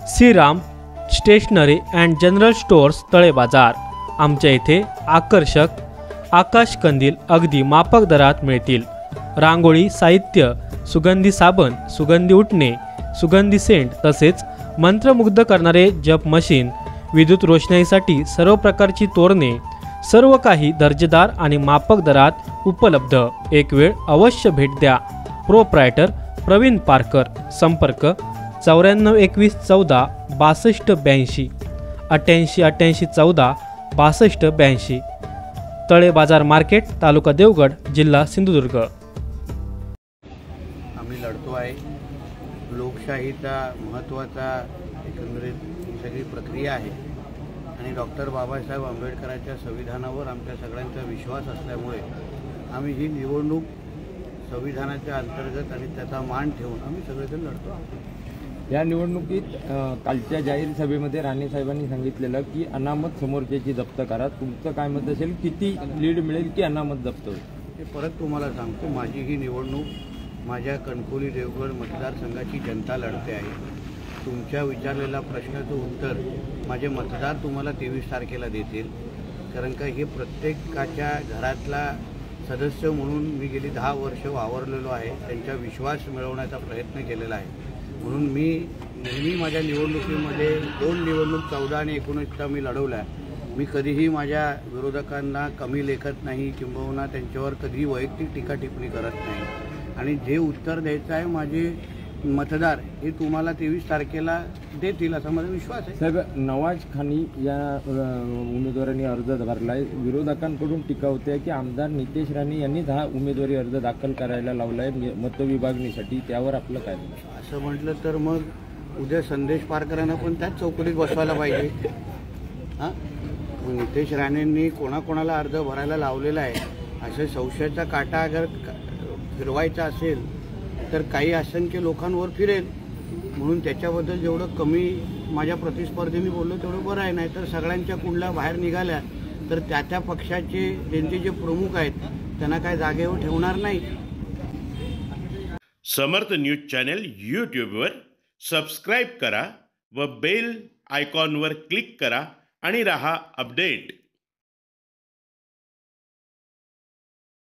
Shriram stationery and general stores Tale Bazar. आमच्या इथे आकर्षक आकाश कंदील अगदी माफक दरात मिळतील। रांगोळी साहित्य, सुगंधी साबण, सुगंधी उटणे, सुगंधी सेंट तसेच मंत्रमुग्ध करणारे जप मशीन, विद्युत रोषणाईसाठी सर्व प्रकारची तोरणे, सर्व काही दर्जेदार आणि माफक दरात उपलब्ध। एक वेळ अवश्य भेट द्या। प्रोप्रायटर प्रवीण पारकर। संपर्क 94 21 14 62 82 88 88 14 62 82। तळे बाजार मार्केट, तालुका देवगड, जिल्हा सिंधुदुर्ग। आम्ही लढतो आहे। लोकशाहीचा महत्त्वाचा एकंदरीत सगळी प्रक्रिया आहे आणि डॉक्टर बाबासाहेब आंबेडकरांच्या संविधानावर आमच्या सगळ्यांचा विश्वास असल्यामुळे आम्ही ही निवडणूक संविधानाच्या अंतर्गत आणि त्याचा मान ठेवून आम्ही सगळेजण लढतो आहोत। या निवडणुकीत कालच्या जाहीर सभेमध्ये राणे साहेबांनी सांगितलेलं की अनामत समोरच्याची जप्त करा। तुमचं काय मत असेल, किती लीड मिळेल की अनामत जप्त होईल? ते परत तुम्हाला सांगतो, माझी ही निवडणूक माझ्या कणकवली देवगड मतदारसंघाची जनता लढते आहे। तुमच्या विचारलेल्या प्रश्नाचं उत्तर माझे मतदार तुम्हाला 23 तारखेला देतील, कारण का हे प्रत्येकाच्या घरातला सदस्य म्हणून मी गेली 10 वर्ष वावरलेलो आहे। त्यांचा विश्वास मिळवण्याचा प्रयत्न केलेला आहे। म्हणून मी नेहमी माझ्या निवडणुकीमध्ये 2 निवडणूक 14 आणि 19चा मी लढवल्या। मी कधीही माझ्या विरोधकांना कमी लेखत नाही किंबहुना त्यांच्यावर कधीही वैयक्तिक टीका टिप्पणी करत नाही आणि जे उत्तर द्यायचं आहे माझे मतदार हे तुम्हाला 23 तारखेला देतील असा माझा विश्वास आहे। साहेब, नवाज खानी या उमेदवारांनी अर्ज भरलाय। विरोधकांकडून टीका होते की आमदार नितेश राणे यांनीच हा उमेदवारी अर्ज दाखल करायला लावलाय मतविभागणीसाठी, त्यावर आपलं काय? असं म्हटलं तर मग उद्या संदेश पारकरांना पण त्याच चौकटीत बसवायला पाहिजे। हां, नितेश राणेंनी कोणाकोणाला अर्ज भरायला लावलेला आहे असे संशयाचा काटा अगर फिरवायचा असेल तर काही असंख्य लोकांवर फिरेल, म्हणून त्याच्याबद्दल जेवढं कमी माझ्या प्रतिस्पर्धींनी बोललो तेवढं बरं आहे। नाही तर सगळ्यांच्या कुंडल्या बाहेर निघाल्या तर त्या पक्षाचे त्यांचे जे प्रमुख आहेत त्यांना काय जागेवर ठेवणार नाही। समर्थ न्यूज चॅनल यूट्यूबवर सबस्क्राईब करा व बेल आयकॉनवर क्लिक करा आणि रहा अपडेट।